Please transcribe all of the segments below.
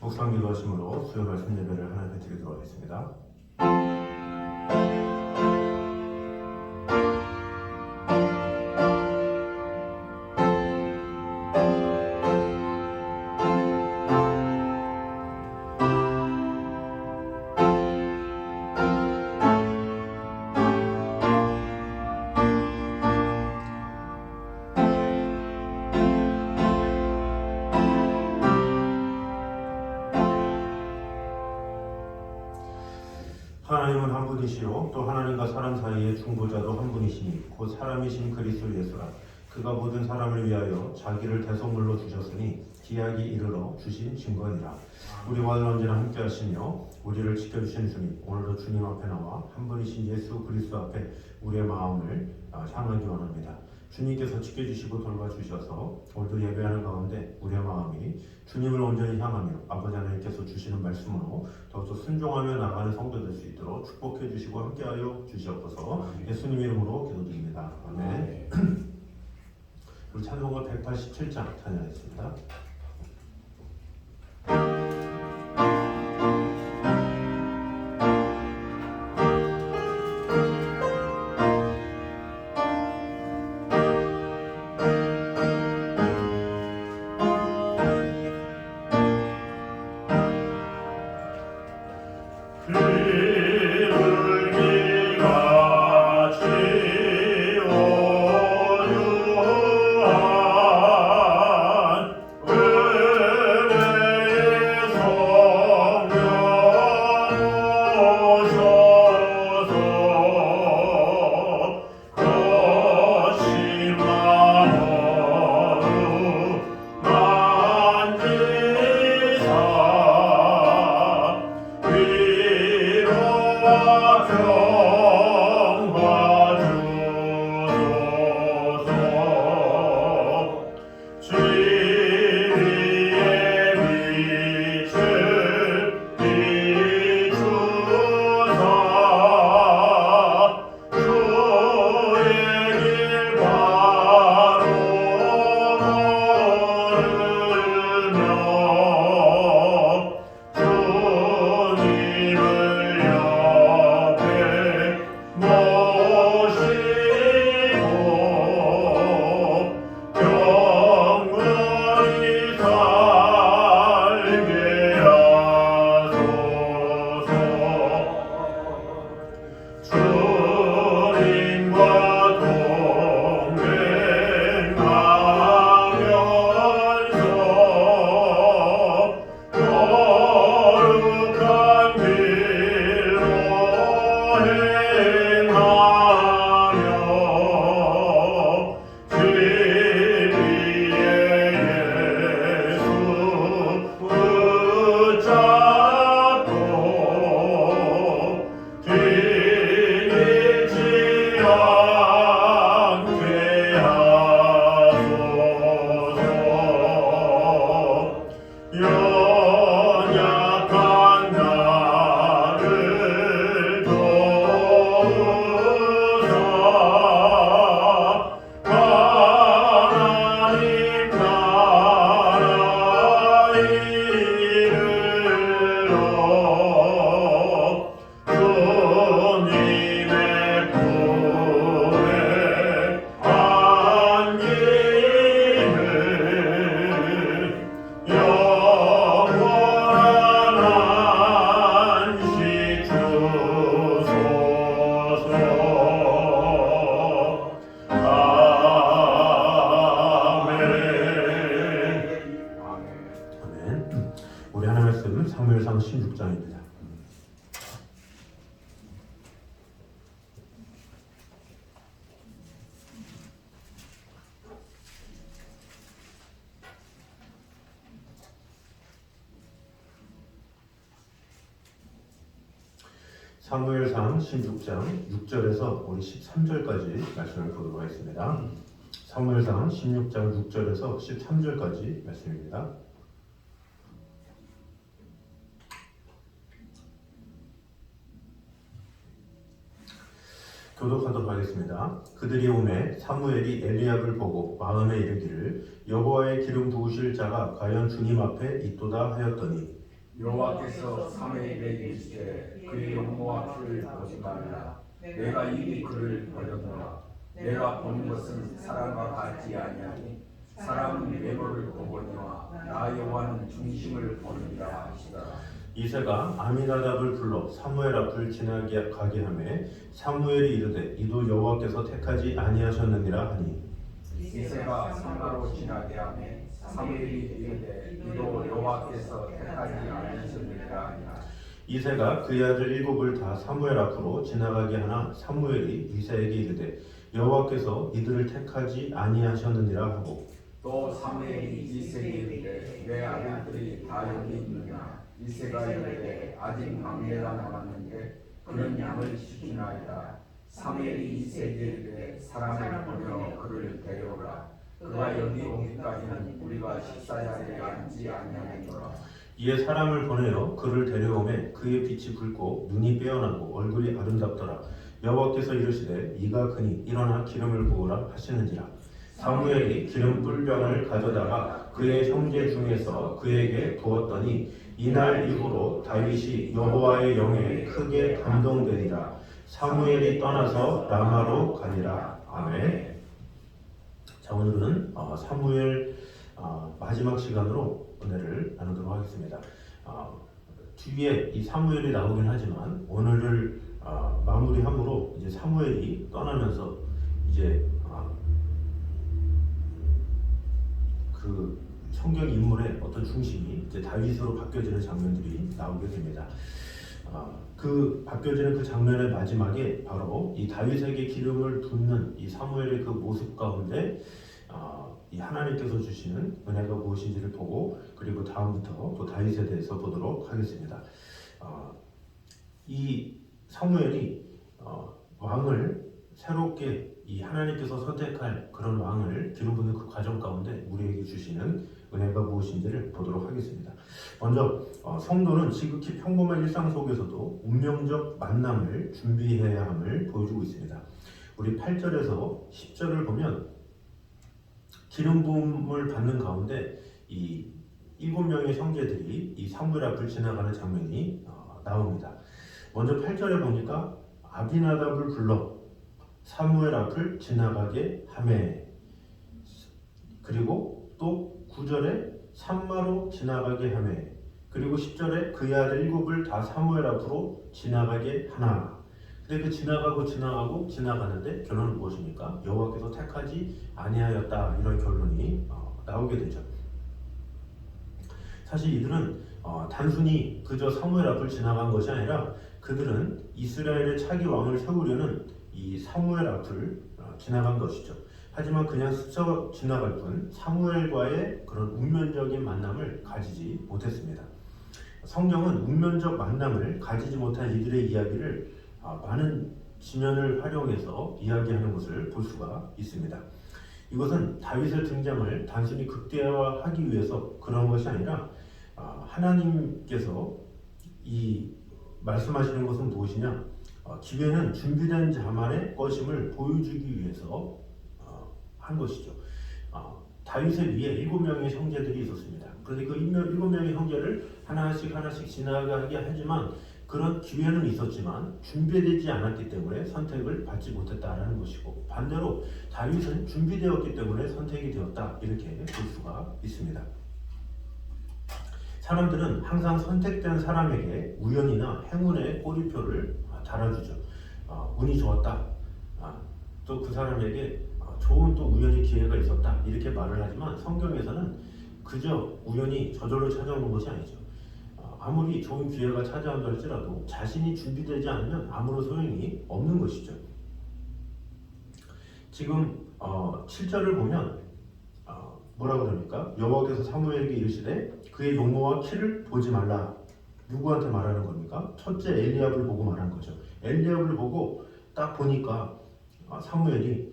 묵상 기도하심으로 수요 말씀 예배를 하나님께 드리도록 하겠습니다. 하나님은 한 분이시요 또 하나님과 사람 사이의 중보자도 한 분이시니 곧 사람이신 그리스도 예수라. 그가 모든 사람을 위하여 자기를 대속물로 주셨으니 기약이 이르러 주신 증거니라. 우리와는 언제나 함께 하시며 우리를 지켜주신 주님, 오늘도 주님 앞에 나와 한 분이신 예수 그리스도 앞에 우리의 마음을 향하기 원합니다. 주님께서 지켜주시고 돌봐주셔서 오늘도 예배하는 가운데 우리의 마음이 주님을 온전히 향하며 아버지 하나님께서 주시는 말씀으로 더욱더 순종하며 나가는 성도 될 수 있도록 축복해 주시고 함께하여 주시옵소서. 예수님 이름으로 기도드립니다. 아멘. 우리 찬송가 187장 찬양하겠습니다. 우리 하나님 말씀 사무엘상 16장입니다. 사무엘상 16장 6절에서 우리 13절까지 말씀을 보도록 하겠습니다. 사무엘상 16장 6절에서 13절까지 말씀입니다. 교독하도록 하겠습니다. 그들이 오매 사무엘이 엘리압을 보고 마음에 이르기를 여호와의 기름 부으실 자가 과연 주님 앞에 있도다 하였더니 여호와께서 사무엘에게 이르시되 그의 용모와 키를 보지 말라. 내가 이미 그를 버렸노라. 내가 보는 것은 사람과 같지 아니하니 사람은 외모를 보거니와 나 여호와는 중심을 보느니라 하시더라. 이새가 아미나답을 불러 사무엘 앞을 지나게 가게 하매 사무엘이 이르되 이도 여호와께서 택하지 아니하셨느니라 하니 이새가 산마로 지나게 하매 사무엘이 이르되 이도 여호와께서 택하지 아니하셨느니라 하니라. 이새가 그의 아들 일곱을 다 사무엘 앞으로 지나가게 하나 사무엘이 이새에게 이르되 여호와께서 이들을 택하지 아니하셨느니라 하고 또 사무엘이 이새에게 이르되 내 아들들이 다 여기 있느냐. 이새가 이르되 아직 막내가 남았는데 그는 양을 지키나이다. 사무엘이 이새에게 이르되 사람을 보내어 그를 데려오라. 그가 여기 오기까지는 우리가 식사자리에 앉지 아니하겠노라. 이에 사람을 보내어 그를 데려오매 그의 빛이 붉고 눈이 빼어나고 얼굴이 아름답더라. 여호와께서 이르시되 이가 그니 일어나 기름을 부으라 하시는지라. 사무엘이 기름 뿔병을 가져다가 그의 형제 중에서 그에게 부었더니 이날 이후로 다윗이 여호와의 영에 크게 감동되니라. 사무엘이 떠나서 라마로 가니라. 아멘. 자, 오늘은 사무엘 마지막 시간으로 은혜를 나누도록 하겠습니다. 뒤에 이 사무엘이 나오긴 하지만 오늘을 마무리함으로 이제 사무엘이 떠나면서 이제 그 성경 인물의 어떤 중심이 이제 다윗으로 바뀌어지는 장면들이 나오게 됩니다. 그 바뀌어지는 그 장면의 마지막에 바로 이 다윗에게 기름을 붓는 이 사무엘의 그 모습 가운데 이 하나님께서 주시는 은혜가 무엇인지를 보고 그리고 다음부터 또 다윗에 대해서 보도록 하겠습니다. 이 사무엘이 왕을 새롭게 이 하나님께서 선택할 그런 왕을 기름 붓는 그 과정 가운데 우리에게 주시는 은혜가 무엇인지를 보도록 하겠습니다. 먼저 성도는 지극히 평범한 일상 속에서도 운명적 만남을 준비해야 함을 보여주고 있습니다. 우리 8절에서 10절을 보면 기름 부음을 받는 가운데 이 7명의 형제들이 이 사무엘 앞을 지나가는 장면이 나옵니다. 먼저 8절에 보니까 아비나답을 불러 사무엘 앞을 지나가게 하매, 그리고 또 9절에 산마로 지나가게 하매, 그리고 10절에 그의 아들 7을 다 사무엘 앞으로 지나가게 하나. 근데 그 지나가는데 결론은 무엇입니까? 여호와께서 택하지 아니하였다, 이런 결론이 나오게 되죠. 사실 이들은 단순히 그저 사무엘 앞을 지나간 것이 아니라 그들은 이스라엘의 차기 왕을 세우려는 이 사무엘 앞을 지나간 것이죠. 하지만 그냥 스쳐 지나갈 뿐 사무엘과의 그런 운명적인 만남을 가지지 못했습니다. 성경은 운명적 만남을 가지지 못한 이들의 이야기를 많은 지면을 활용해서 이야기하는 것을 볼 수가 있습니다. 이것은 다윗의 등장을 단순히 극대화하기 위해서 그런 것이 아니라 하나님께서 이 말씀하시는 것은 무엇이냐? 기회는 준비된 자만의 것임을 보여주기 위해서 한 것이죠. 다윗의 위에 7명의 형제들이 있었습니다. 그런데 그 7명의 형제를 하나씩 지나가게 하지만 그런 기회는 있었지만 준비되지 않았기 때문에 선택을 받지 못했다라는 것이고, 반대로 다윗은 준비되었기 때문에 선택이 되었다, 이렇게 볼 수가 있습니다. 사람들은 항상 선택된 사람에게 우연이나 행운의 꼬리표를 달아주죠. 운이 좋았다, 또 그 사람에게 좋은 또 우연히 기회가 있었다, 이렇게 말을 하지만 성경에서는 그저 우연히 저절로 찾아오는 것이 아니죠. 아무리 좋은 기회가 찾아온다 할지라도 자신이 준비되지 않으면 아무런 소용이 없는 것이죠. 지금 7절을 보면 뭐라 그럽니까? 여호와께서 사무엘에게 이르시되 그의 용모와 키를 보지 말라. 누구한테 말하는 겁니까? 첫째 엘리압을 보고 말한 거죠. 엘리압을 보고 딱 보니까 사무엘이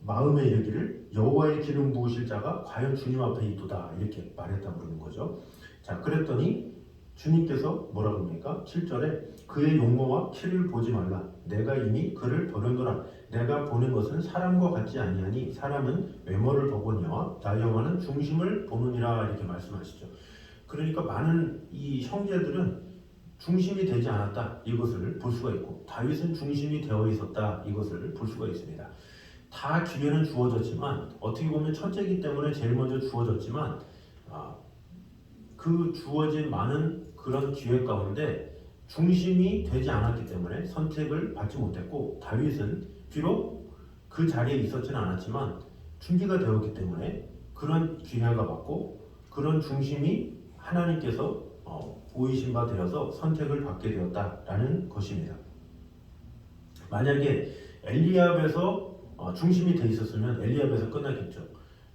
마음에 이르기를 여호와의 기름 부으실 자가 과연 주님 앞에 있도다, 이렇게 말했다고 그러는 거죠. 자, 그랬더니 주님께서 뭐라고 합니까? 7절에 그의 용모와 키를 보지 말라. 내가 이미 그를 버렸노라. 내가 보는 것은 사람과 같지 아니하니 사람은 외모를 보거니와 나 여호와는 중심을 보느니라, 이렇게 말씀하시죠. 그러니까 많은 이 형제들은 중심이 되지 않았다 이것을 볼 수가 있고, 다윗은 중심이 되어 있었다 이것을 볼 수가 있습니다. 다 기회는 주어졌지만, 어떻게 보면 첫째이기 때문에 제일 먼저 주어졌지만, 그 주어진 많은 그런 기회 가운데 중심이 되지 않았기 때문에 선택을 받지 못했고, 다윗은 비록 그 자리에 있었지는 않았지만 준비가 되었기 때문에 그런 기회가 받고, 그런 중심이 하나님께서 보이신 바 되어서 선택을 받게 되었다라는 것입니다. 만약에 엘리압에서 중심이 돼 있었으면 엘리압에서 끝났겠죠.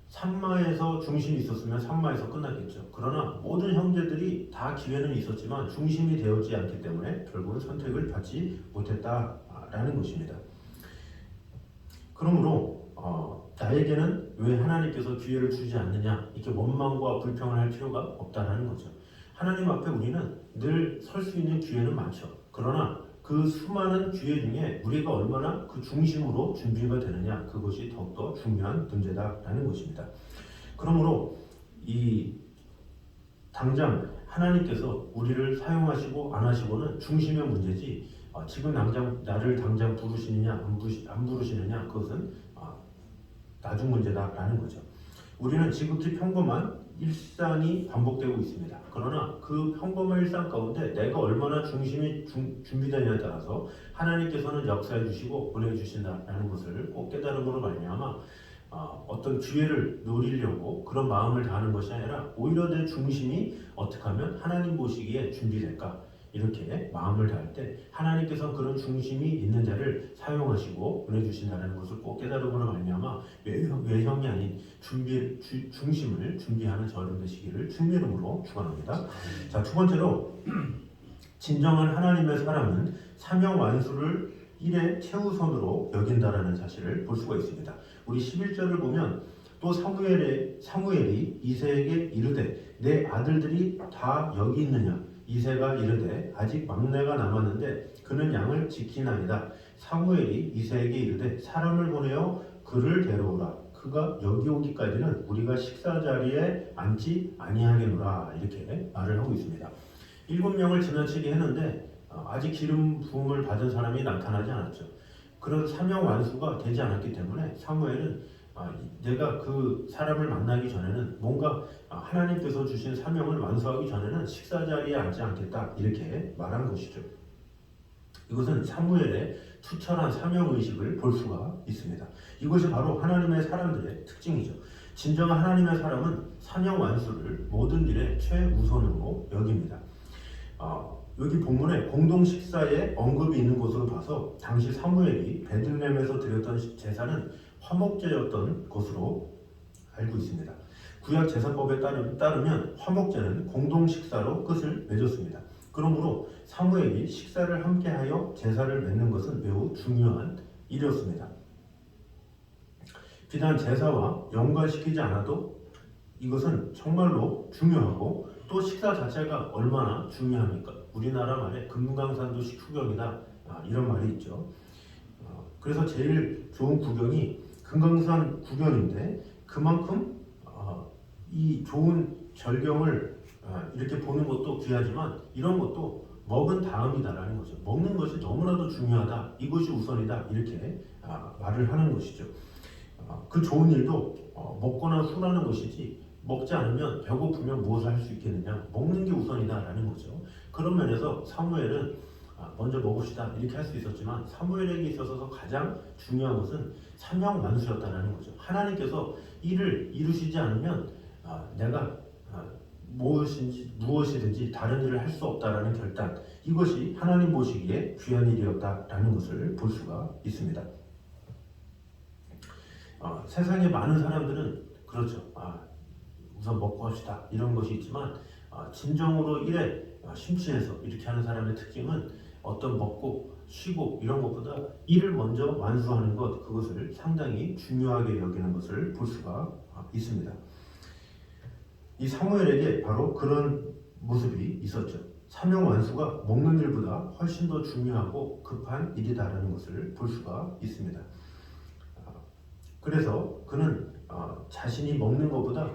삼마에서 중심이 있었으면 삼마에서 끝났겠죠. 그러나 모든 형제들이 다 기회는 있었지만 중심이 되었지 않기 때문에 결국은 선택을 받지 못했다라는 것입니다. 그러므로 나에게는 왜 하나님께서 기회를 주지 않느냐, 이렇게 원망과 불평을 할 필요가 없다는 거죠. 하나님 앞에 우리는 늘 설 수 있는 기회는 많죠. 그러나 그 수많은 기회 중에 우리가 얼마나 그 중심으로 준비가 되느냐, 그것이 더욱더 중요한 문제다라는 것입니다. 그러므로 이 당장 하나님께서 우리를 사용하시고 안 하시고는 중심의 문제지, 지금 나를 당장 부르시느냐 안 부르시느냐, 그것은 나중 문제다라는 거죠. 우리는 지극히 평범한 일상이 반복되고 있습니다. 그러나 그 평범한 일상 가운데 내가 얼마나 중심이 준비되냐에 따라서 하나님께서는 역사해 주시고 보내주신다라는 것을 꼭 깨달음으로 말미암아 어떤 기회를 노리려고 그런 마음을 다하는 것이 아니라, 오히려 내 중심이 어떻게 하면 하나님 보시기에 준비될까, 이렇게 마음을 다할 때 하나님께서 그런 중심이 있는 자를 사용하시고 보내주신다는 것을 꼭 깨달음으로 말미암아 외형이 아닌 중심을 준비하는 저여러분 되시기를 주님의 이름으로 축원합니다. 자, 두 번째로 진정한 하나님의 사람은 사명 완수를 일의 최우선으로 여긴다라는 사실을 볼 수가 있습니다. 우리 11절을 보면, 또 사무엘이 이새에게 이르되 내 아들들이 다 여기 있느냐. 이새가 이르되 아직 막내가 남았는데 그는 양을 지키나이다. 사무엘이 이새에게 이르되 사람을 보내어 그를 데려오라. 그가 여기 오기까지는 우리가 식사 자리에 앉지 아니하겠노라. 이렇게 말을 하고 있습니다. 7명을 지나치게 했는데 아직 기름 부음을 받은 사람이 나타나지 않았죠. 그런 사명 완수가 되지 않았기 때문에 사무엘은 내가 그 사람을 만나기 전에는, 뭔가 하나님께서 주신 사명을 완수하기 전에는 식사 자리에 앉지 않겠다, 이렇게 말한 것이죠. 이것은 사무엘의 투철한 사명의식을 볼 수가 있습니다. 이것이 바로 하나님의 사람들의 특징이죠. 진정한 하나님의 사람은 사명 완수를 모든 일의 최우선으로 여깁니다. 여기 본문에 공동 식사에 언급이 있는 것으로 봐서 당시 사무엘이 베들레헴에서 드렸던 제사는 화목제였던 것으로 알고 있습니다. 구약 제사법에 따르면 화목제는 공동 식사로 끝을 맺었습니다. 그러므로 사무엘이 식사를 함께하여 제사를 맺는 것은 매우 중요한 일이었습니다. 비단 제사와 연관시키지 않아도 이것은 정말로 중요하고, 또 식사 자체가 얼마나 중요합니까? 우리나라 말에 금강산도 식후경이다, 이런 말이 있죠. 그래서 제일 좋은 구경이 금강산 구경인데, 그만큼 이 좋은 절경을 이렇게 보는 것도 귀하지만 이런 것도 먹은 다음이다라는 거죠. 먹는 것이 너무나도 중요하다, 이것이 우선이다, 이렇게 말을 하는 것이죠. 그 좋은 일도 먹거나 술하는 것이지, 먹지 않으면 배고프면 무엇을 할 수 있겠느냐, 먹는 게 우선이다라는 거죠. 그런 면에서 사무엘은 먼저 먹읍시다 이렇게 할 수 있었지만, 사무엘에게 있어서 가장 중요한 것은 사명 완수였다는 거죠. 하나님께서 일을 이루시지 않으면 내가 무엇이든지 다른 일을 할 수 없다라는 결단, 이것이 하나님 보시기에 귀한 일이었다라는 것을 볼 수가 있습니다. 세상에 많은 사람들은 그렇죠. 우선 먹고 합시다 이런 것이 있지만, 진정으로 일에 심취해서 이렇게 하는 사람의 특징은 어떤 먹고 쉬고 이런 것보다 일을 먼저 완수하는 것, 그것을 상당히 중요하게 여기는 것을 볼 수가 있습니다. 이 사무엘에게 바로 그런 모습이 있었죠. 사명 완수가 먹는 일보다 훨씬 더 중요하고 급한 일이다라는 것을 볼 수가 있습니다. 그래서 그는 자신이 먹는 것보다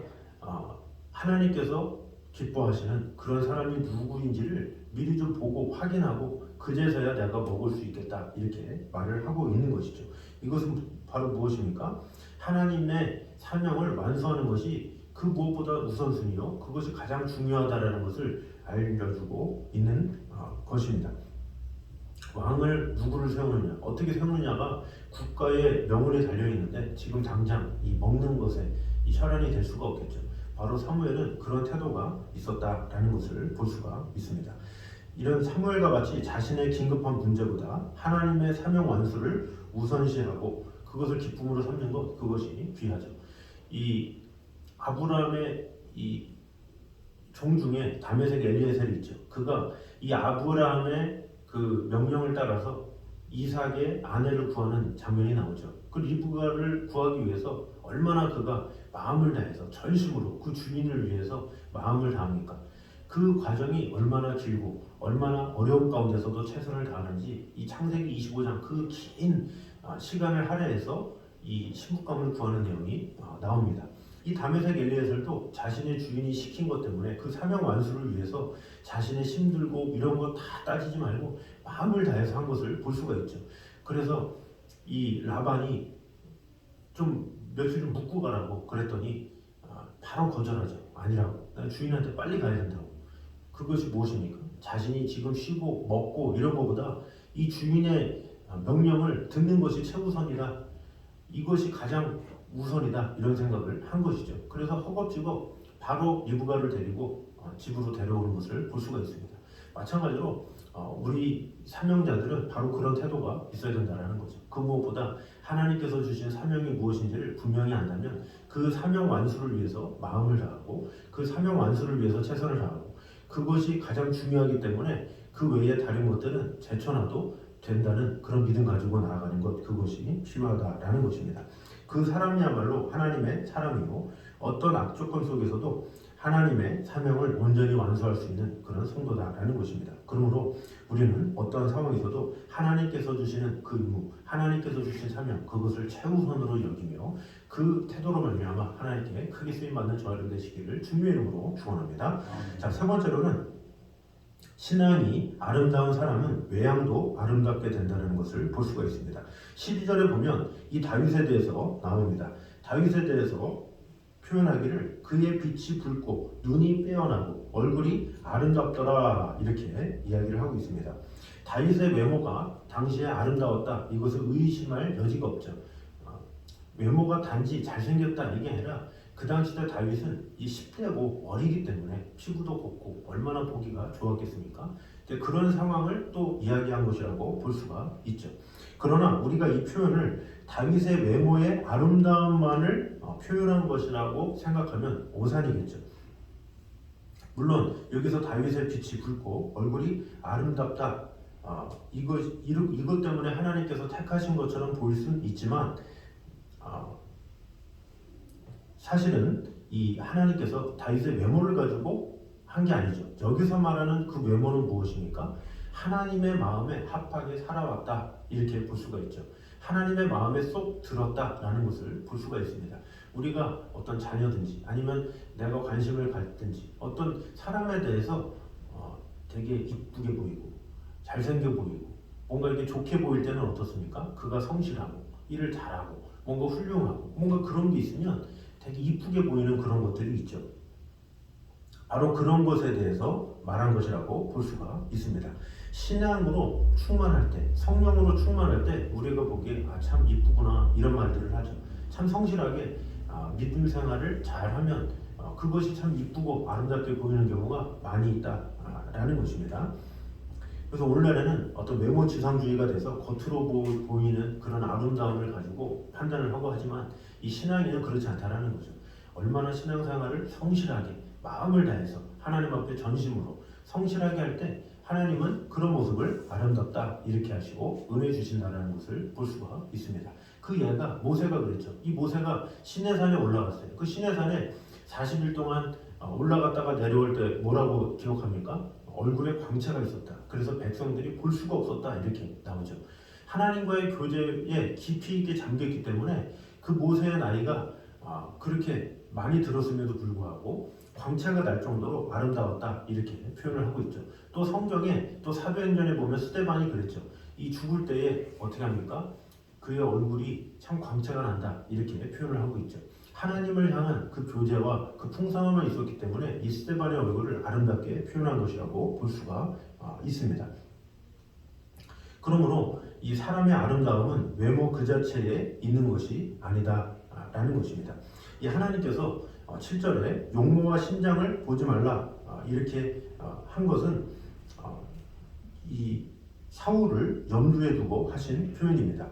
하나님께서 기뻐하시는 그런 사람이 누구인지를 미리 좀 보고 확인하고 그제서야 내가 먹을 수 있겠다 이렇게 말을 하고 있는 것이죠. 이것은 바로 무엇입니까? 하나님의 사명을 완수하는 것이 그 무엇보다 우선순위요. 그것이 가장 중요하다라는 것을 알려주고 있는 것입니다. 왕을 누구를 세우느냐, 어떻게 세우느냐가 국가의 명운에 달려 있는데 지금 당장 이 먹는 것에 이 혈안이 될 수가 없겠죠. 바로 사무엘은 그런 태도가 있었다라는 것을 볼 수가 있습니다. 이런 사무엘과 같이 자신의 긴급한 문제보다 하나님의 사명 완수를 우선시하고 그것을 기쁨으로 삼는 것, 그것이 귀하죠. 이 아브라함의 이 종 중에 다메섹 엘리에셀이 있죠. 그가 이 아브라함의 그 명령을 따라서 이삭의 아내를 구하는 장면이 나오죠. 그 리브가를 구하기 위해서 얼마나 그가 마음을 다해서 전심으로 그 주인을 위해서 마음을 다합니까? 그 과정이 얼마나 길고 얼마나 어려운 가운데서도 최선을 다하는지 이 창세기 25장 그 긴 시간을 할애해서 이 신부감을 구하는 내용이 나옵니다. 이 다메섹 엘리에셀도 자신의 주인이 시킨 것 때문에 그 사명 완수를 위해서 자신의 힘들고 이런 거 다 따지지 말고 마음을 다해서 한 것을 볼 수가 있죠. 그래서 이 라반이 좀 며칠을 묵고 가라고 그랬더니 바로 거절하죠. 아니라고. 난 주인한테 빨리 가야 된다고. 그것이 무엇입니까? 자신이 지금 쉬고 먹고 이런 것보다 이 주인의 명령을 듣는 것이 최우선이다. 이것이 가장 우선이다. 이런 생각을 한 것이죠. 그래서 허겁지겁 바로 리브가를 데리고 집으로 데려오는 것을 볼 수가 있습니다. 마찬가지로 우리 사명자들은 바로 그런 태도가 있어야 된다는 거죠. 그 무엇보다 하나님께서 주신 사명이 무엇인지를 분명히 안다면 그 사명 완수를 위해서 마음을 다하고 그 사명 완수를 위해서 최선을 다하고 그것이 가장 중요하기 때문에 그 외에 다른 것들은 제쳐놔도 된다는 그런 믿음 가지고 나아가는 것, 그것이 필요하다라는 것입니다. 그 사람이야말로 하나님의 사람이고 어떤 악조건 속에서도 하나님의 사명을 온전히 완수할 수 있는 그런 성도다라는 것입니다. 그러므로 우리는 어떤 상황에서도 하나님께서 주시는 그 임무, 하나님께서 주신 사명, 그것을 최우선으로 여기며 그 태도로 말미암아 하나님께 크게 쓰임받는 저와 여러분 되시기를 주님의 이름으로 축원합니다. 자, 세 번째로는 신앙이 아름다운 사람은 외양도 아름답게 된다는 것을 볼 수가 있습니다. 12절에 보면 이 다윗에 대해서 나옵니다. 다윗에 대해서 표현하기를 그의 빛이 붉고 눈이 빼어나고 얼굴이 아름답더라 이렇게 이야기를 하고 있습니다. 다윗의 외모가 당시에 아름다웠다. 이것을 의심할 여지가 없죠. 외모가 단지 잘생겼다 이게 아니라 그 당시 때 다윗은 이 10대고 어리기 때문에 피부도 곱고 얼마나 보기가 좋았겠습니까? 그런 상황을 또 이야기한 것이라고 볼 수가 있죠. 그러나 우리가 이 표현을 다윗의 외모의 아름다움만을 표현한 것이라고 생각하면 오산이겠죠. 물론 여기서 다윗의 빛이 붉고 얼굴이 아름답다. 이것 때문에 하나님께서 택하신 것처럼 보일 수는 있지만 사실은 이 하나님께서 다윗의 외모를 가지고 한 게 아니죠. 여기서 말하는 그 외모는 무엇입니까? 하나님의 마음에 합하게 살아왔다 이렇게 볼 수가 있죠. 하나님의 마음에 쏙 들었다라는 것을 볼 수가 있습니다. 우리가 어떤 자녀든지 아니면 내가 관심을 갖든지 어떤 사람에 대해서 되게 이쁘게 보이고 잘생겨 보이고 뭔가 이렇게 좋게 보일 때는 어떻습니까? 그가 성실하고 일을 잘하고 뭔가 훌륭하고 뭔가 그런 게 있으면 되게 이쁘게 보이는 그런 것들이 있죠. 바로 그런 것에 대해서 말한 것이라고 볼 수가 있습니다. 신앙으로 충만할 때, 성령으로 충만할 때 우리가 보기에 참 이쁘구나 이런 말들을 하죠. 참 성실하게 믿음 생활을 잘하면 그것이 참 이쁘고 아름답게 보이는 경우가 많이 있다라는 것입니다. 그래서 오늘날에는 어떤 외모 지상주의가 돼서 겉으로 보이는 그런 아름다움을 가지고 판단을 하고 하지만 이 신앙에는 그렇지 않다라는 거죠. 얼마나 신앙생활을 성실하게 마음을 다해서 하나님 앞에 전심으로 성실하게 할 때 하나님은 그런 모습을 아름답다 이렇게 하시고 은혜 주신다는 것을 볼 수가 있습니다. 그 예가 모세가 그랬죠. 이 모세가 시내산에 올라갔어요. 그 시내산에 40일 동안 올라갔다가 내려올 때 뭐라고 기록합니까? 얼굴에 광채가 있었다. 그래서 백성들이 볼 수가 없었다 이렇게 나오죠. 하나님과의 교제에 깊이 있게 잠겼기 때문에 그 모세의 나이가 그렇게 많이 들었음에도 불구하고 광채가 날 정도로 아름다웠다 이렇게 표현을 하고 있죠. 또 성경에 또 사도행전에 보면 스데반이 그랬죠. 이 죽을 때에 어떻게 합니까? 그의 얼굴이 참 광채가 난다 이렇게 표현을 하고 있죠. 하나님을 향한 그 교제와 그 풍성함만 있었기 때문에 이 스데반의 얼굴을 아름답게 표현한 것이라고 볼 수가 있습니다. 그러므로 이 사람의 아름다움은 외모 그 자체에 있는 것이 아니다라는 것입니다. 이 하나님께서 7절에 용모와 신장을 보지 말라 이렇게 한 것은 이 사울을 염두에 두고 하신 표현입니다.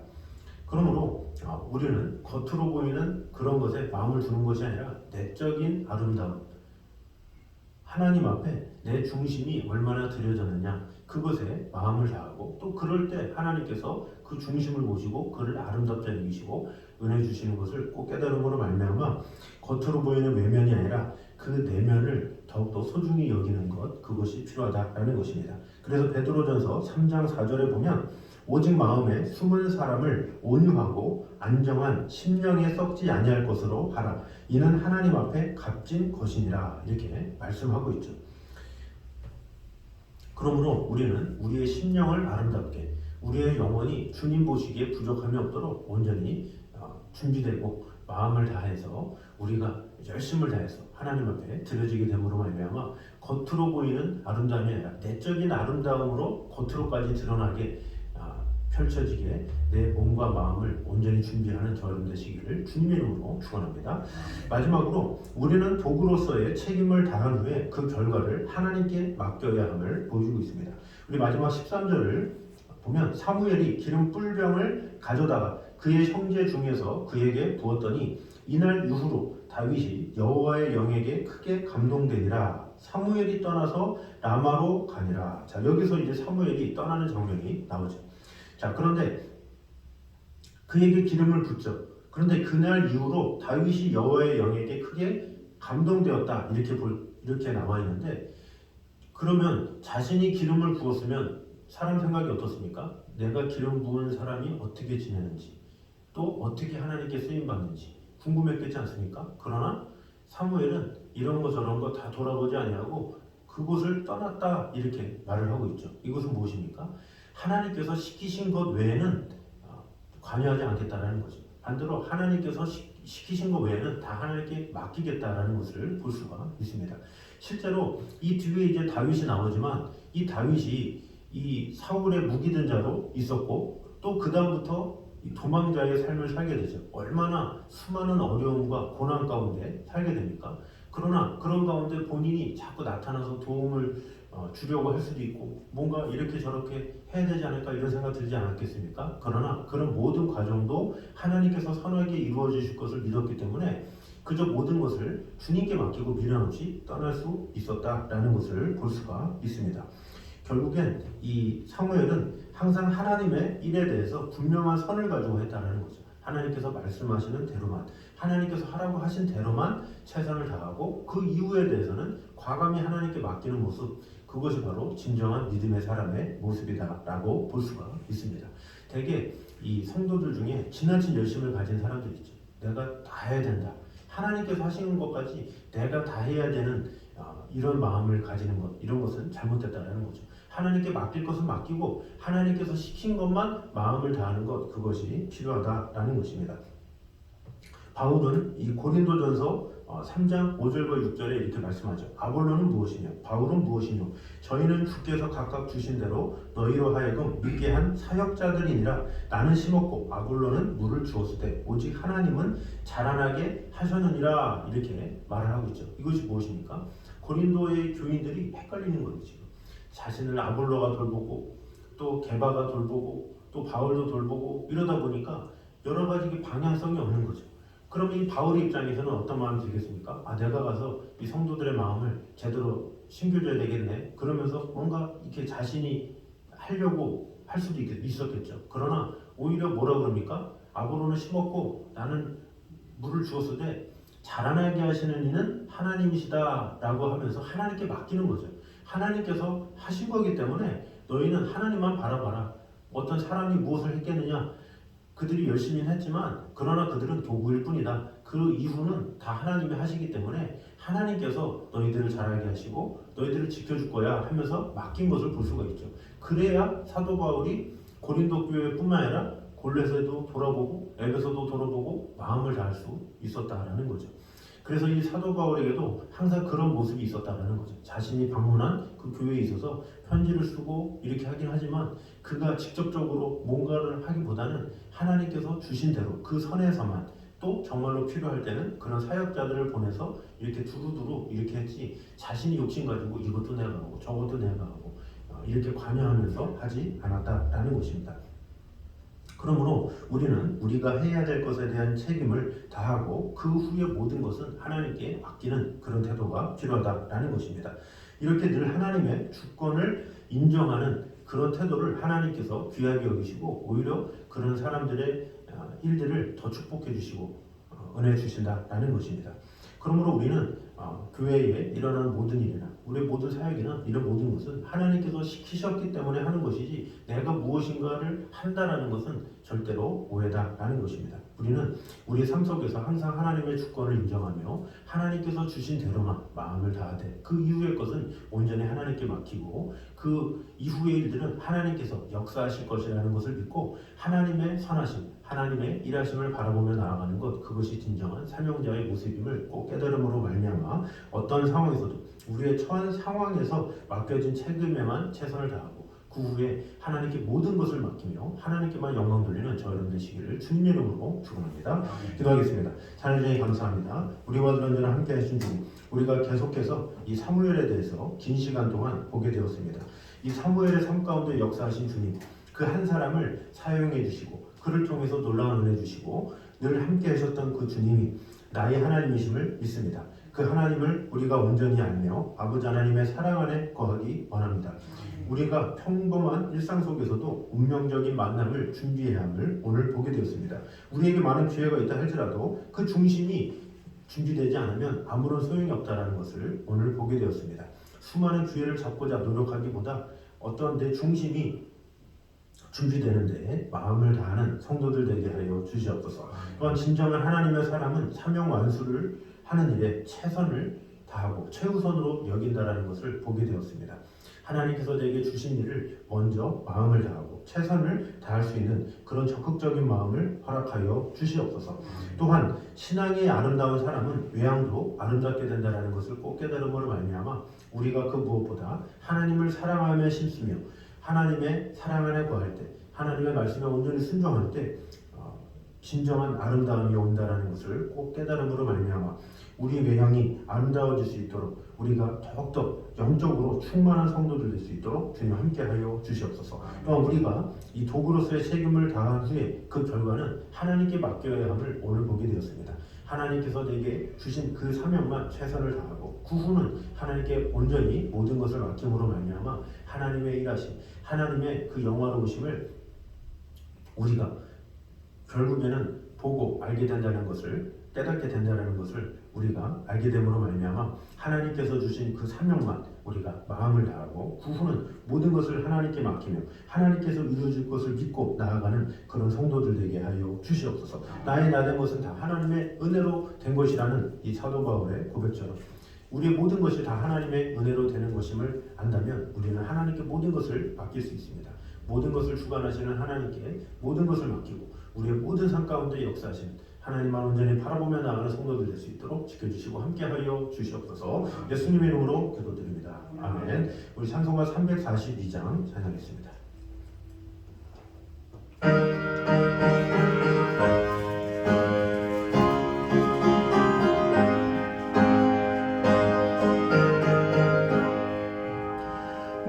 그러므로 우리는 겉으로 보이는 그런 것에 마음을 두는 것이 아니라 내적인 아름다움, 하나님 앞에 내 중심이 얼마나 들여졌느냐 그것에 마음을 다하고 또 그럴 때 하나님께서 그 중심을 보시고 그를 아름답게 여기시고 은혜 주시는 것을 꼭 깨달음으로 말미암아 겉으로 보이는 외면이 아니라 그 내면을 더욱더 소중히 여기는 것 그것이 필요하다라는 것입니다. 그래서 베드로전서 3장 4절에 보면 오직 마음에 숨은 사람을 온유하고 안정한 심령에 썩지 아니할 것으로 하라. 이는 하나님 앞에 값진 것이니라 이렇게 말씀하고 있죠. 그러므로 우리는 우리의 심령을 아름답게 우리의 영혼이 주님 보시기에 부족함이 없도록 온전히 준비되고 마음을 다해서 우리가 열심을 다해서 하나님 앞에 드려지게 됨으로 말미암아 겉으로 보이는 아름다움이 아니라 내적인 아름다움으로 겉으로까지 드러나게 펼쳐지게 내 몸과 마음을 온전히 준비하는 저여러분 되시기를 주님의 이름으로 축원합니다. 마지막으로 우리는 도구로서의 책임을 다한 후에 그 결과를 하나님께 맡겨야 함을 보여주고 있습니다. 우리 마지막 13절을 보면 사무엘이 기름 뿔병을 가져다가 그의 형제 중에서 그에게 부었더니 이날 이후로 다윗이 여호와의 영에게 크게 감동되니라. 사무엘이 떠나서 라마로 가니라. 자, 여기서 이제 사무엘이 떠나는 장면이 나오죠. 자, 그런데 그에게 기름을 붓죠. 그런데 그날 이후로 다윗이 여호와의 영에게 크게 감동되었다 이렇게 나와 있는데 그러면 자신이 기름을 부었으면 사람 생각이 어떻습니까? 내가 기름 부은 사람이 어떻게 지내는지 또 어떻게 하나님께 쓰임 받는지 궁금했겠지 않습니까? 그러나 사무엘은 이런 거 저런 거 다 돌아보지 아니하고 그곳을 떠났다 이렇게 말을 하고 있죠. 이것은 무엇입니까? 하나님께서 시키신 것 외에는 관여하지 않겠다라는 거죠. 반대로 하나님께서 시키신 것 외에는 다 하나님께 맡기겠다라는 것을 볼 수가 있습니다. 실제로 이 뒤에 이제 다윗이 나오지만 이 다윗이 이 사울의 무기든 자로 있었고 또 그 다음부터 도망자의 삶을 살게 되죠. 얼마나 수많은 어려움과 고난 가운데 살게 됩니까? 그러나 그런 가운데 본인이 자꾸 나타나서 도움을 주려고 할 수도 있고 뭔가 이렇게 저렇게 해야 되지 않을까 이런 생각 들지 않았겠습니까? 그러나 그런 모든 과정도 하나님께서 선하게 이루어 주실 것을 믿었기 때문에 그저 모든 것을 주님께 맡기고 미련 없이 떠날 수 있었다라는 것을 볼 수가 있습니다. 결국엔 이 사무엘은 항상 하나님의 일에 대해서 분명한 선을 가지고 했다는 거죠. 하나님께서 말씀하시는 대로만 하나님께서 하라고 하신 대로만 최선을 다하고 그 이후에 대해서는 과감히 하나님께 맡기는 모습 그것이 바로 진정한 믿음의 사람의 모습이다라고 볼 수가 있습니다. 대개 이 성도들 중에 지나친 열심을 가진 사람들이 있죠. 내가 다 해야 된다. 하나님께서 하시는 것까지 내가 다 해야 되는 이런 마음을 가지는 것 이런 것은 잘못됐다라는 거죠. 하나님께 맡길 것은 맡기고 하나님께서 시킨 것만 마음을 다하는 것 그것이 필요하다라는 것입니다. 바울은 이 고린도전서 3장 5절과 6절에 이렇게 말씀하죠. 아볼로는 무엇이며 바울은 무엇이며 저희는 주께서 각각 주신 대로 너희로 하여금 믿게 한 사역자들이니라. 나는 심었고 아볼로는 물을 주었으되 오직 하나님은 자라나게 하셨느니라. 이렇게 말을 하고 있죠. 이것이 무엇입니까? 고린도의 교인들이 헷갈리는 거예요. 지금 자신을 아볼로가 돌보고 또 게바가 돌보고 또 바울도 돌보고 이러다 보니까 여러 가지 방향성이 없는 거죠. 그러면 이 바울의 입장에서는 어떤 마음이 들겠습니까? 내가 가서 이 성도들의 마음을 제대로 심겨줘야 되겠네. 그러면서 뭔가 이렇게 자신이 하려고 할 수도 있었겠죠. 그러나 오히려 뭐라 그럽니까? 아볼로는 심었고 나는 물을 주었으되 자라나게 하시는 이는 하나님이시다 라고 하면서 하나님께 맡기는 거죠. 하나님께서 하신 거기 때문에 너희는 하나님만 바라봐라. 어떤 사람이 무엇을 했겠느냐? 그들이 열심히 했지만 그러나 그들은 도구일 뿐이다. 그 이후는 다 하나님이 하시기 때문에 하나님께서 너희들을 잘하게 하시고 너희들을 지켜줄 거야 하면서 맡긴 것을 볼 수가 있죠. 그래야 사도 바울이 고린도 교회뿐만 아니라 골로새도 돌아보고 에베소도 돌아보고 마음을 다할 수 있었다라는 거죠. 그래서 이 사도 바울에게도 항상 그런 모습이 있었다라는 거죠. 자신이 방문한 그 교회에 있어서 편지를 쓰고 이렇게 하긴 하지만 그가 직접적으로 뭔가를 하기보다는 하나님께서 주신 대로 그 선에서만, 또 정말로 필요할 때는 그런 사역자들을 보내서 이렇게 두루두루 이렇게 했지, 자신이 욕심 가지고 이것도 내가 하고 저것도 내가 하고 이렇게 관여하면서 하지 않았다라는 것입니다. 그러므로 우리는 우리가 해야 될 것에 대한 책임을 다하고 그 후에 모든 것은 하나님께 맡기는 그런 태도가 필요하다라는 것입니다. 이렇게 늘 하나님의 주권을 인정하는 그런 태도를 하나님께서 귀하게 여기시고 오히려 그런 사람들의 일들을 더 축복해 주시고 은혜 주신다라는 것입니다. 그러므로 우리는 교회에 일어나는 모든 일이나 우리의 모든 사역이나 이런 모든 것은 하나님께서 시키셨기 때문에 하는 것이지 내가 무엇인가를 한다라는 것은 절대로 오해다라는 것입니다. 우리는 우리 삶 속에서 항상 하나님의 주권을 인정하며 하나님께서 주신 대로만 마음을 다하되 그 이후의 것은 온전히 하나님께 맡기고 그 이후의 일들은 하나님께서 역사하실 것이라는 것을 믿고 하나님의 선하심, 하나님의 일하심을 바라보며 나아가는 것, 그것이 진정한 사명자의 모습임을 꼭 깨달음으로 말미암아 어떤 상황에서도 우리의 처한 상황에서 맡겨진 책임에만 최선을 다하고 그 후에 하나님께 모든 것을 맡기며 하나님께만 영광 돌리는 저 여러분 되시기를 주님 이름으로 축원합니다. 기도하겠습니다. 하나님 감사합니다. 우리와 언제나 함께 하신 주, 우리가 계속해서 이 사무엘에 대해서 긴 시간 동안 보게 되었습니다. 이 사무엘의 삶 가운데 역사하신 주님, 그 한 사람을 사용해 주시고 그를 통해서 놀라운 은혜 주시고 늘 함께 하셨던 그 주님이 나의 하나님이심을 믿습니다. 그 하나님을 우리가 온전히 알며 아버지 하나님의 사랑 안에 거하기 원합니다. 우리가 평범한 일상 속에서도 운명적인 만남을 준비해야 함을 오늘 보게 되었습니다. 우리에게 많은 기회가 있다 할지라도 그 중심이 준비되지 않으면 아무런 소용이 없다는 것을 오늘 보게 되었습니다. 수많은 기회를 잡고자 노력하기보다 어떤 내 중심이 준비되는데 마음을 다하는 성도들 되게 하여 주시옵소서. 또한 진정한 하나님의 사람은 사명 완수를 하는 일에 최선을 다하고 최우선으로 여긴다라는 것을 보게 되었습니다. 하나님께서 내게 주신 일을 먼저 마음을 다하고 최선을 다할 수 있는 그런 적극적인 마음을 허락하여 주시옵소서. 또한 신앙이 아름다운 사람은 외양도 아름답게 된다는 것을 꼭 깨달음으로 말미암아 우리가 그 무엇보다 하나님을 사랑하며 심으며 하나님의 사랑 안에 거할 때, 하나님의 말씀에 온전히 순종할 때 진정한 아름다움이 온다라는 것을 꼭 깨달음으로 말미암아 우리 외형이 아름다워질 수 있도록 우리가 더욱더 영적으로 충만한 성도들 될 수 있도록 주님 함께하여 주시옵소서. 또한 우리가 이 도구로서의 책임을 다한 후에 그 결과는 하나님께 맡겨야 함을 오늘 보게 되었습니다. 하나님께서 내게 주신 그 사명만 최선을 다하고 그 후는 하나님께 온전히 모든 것을 맡김으로 말미암아 하나님의 일하심, 하나님의 그 영화로우심을 우리가 결국에는 보고 알게 된다는 것을, 깨닫게 된다는 것을 우리가 알게 됨으로 말미암아 하나님께서 주신 그 사명만 우리가 마음을 다하고 그 후는 모든 것을 하나님께 맡기며 하나님께서 이루어질 것을 믿고 나아가는 그런 성도들 되게 하여 주시옵소서. 나의 나 된 것은 다 하나님의 은혜로 된 것이라는 이 사도 바울의 고백처럼 우리의 모든 것이 다 하나님의 은혜로 되는 것임을 안다면 우리는 하나님께 모든 것을 맡길 수 있습니다. 모든 것을 주관하시는 하나님께 모든 것을 맡기고 우리의 모든 삶 가운데 역사하시는 하나님만 온전히 바라보며 나아가는 성도들 될 수 있도록 지켜주시고 함께하여 주시옵소서. 예수님의 이름으로 기도드립니다. 아멘. 우리 찬송가 342장 찬양하겠습니다.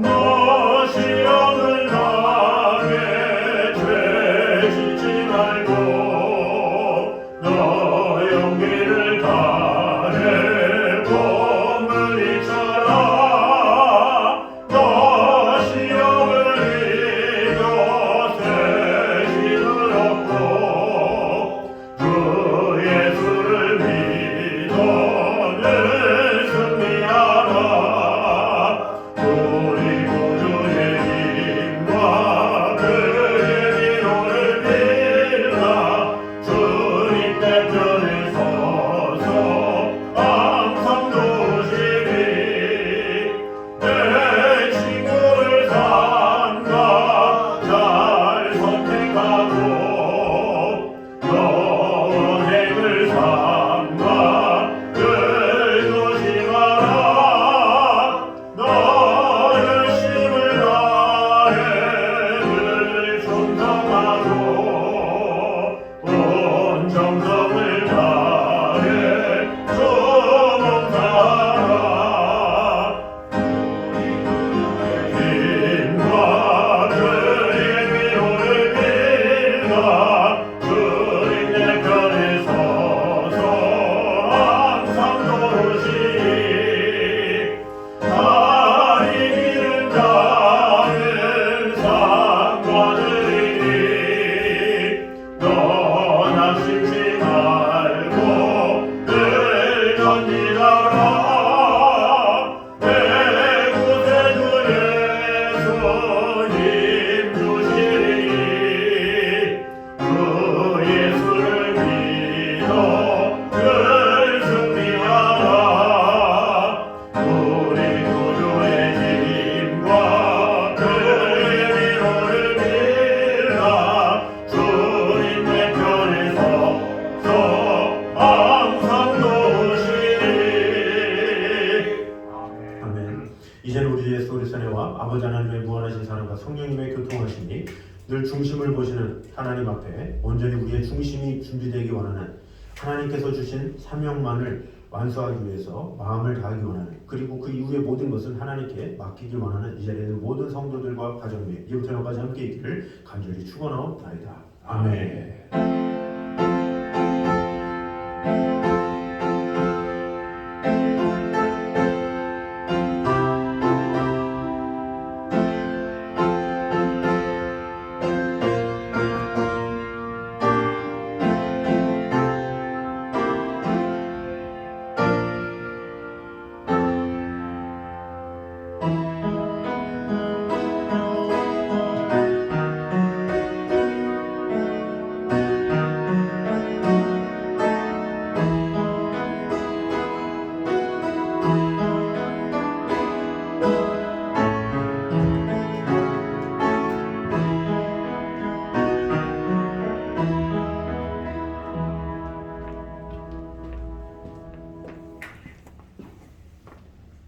너 시험을 지켜보시는 하나님 앞에 온전히 우리의 중심이 준비되기 원하는, 하나님께서 주신 사명만을 완수하기 위해서 마음을 다하기 원하는, 그리고 그 이후의 모든 것은 하나님께 맡기길 원하는 이 자리에 있는 모든 성도들과 가정에 이부터 영까지 함께 있기를 간절히 축원하옵나이다. 아멘.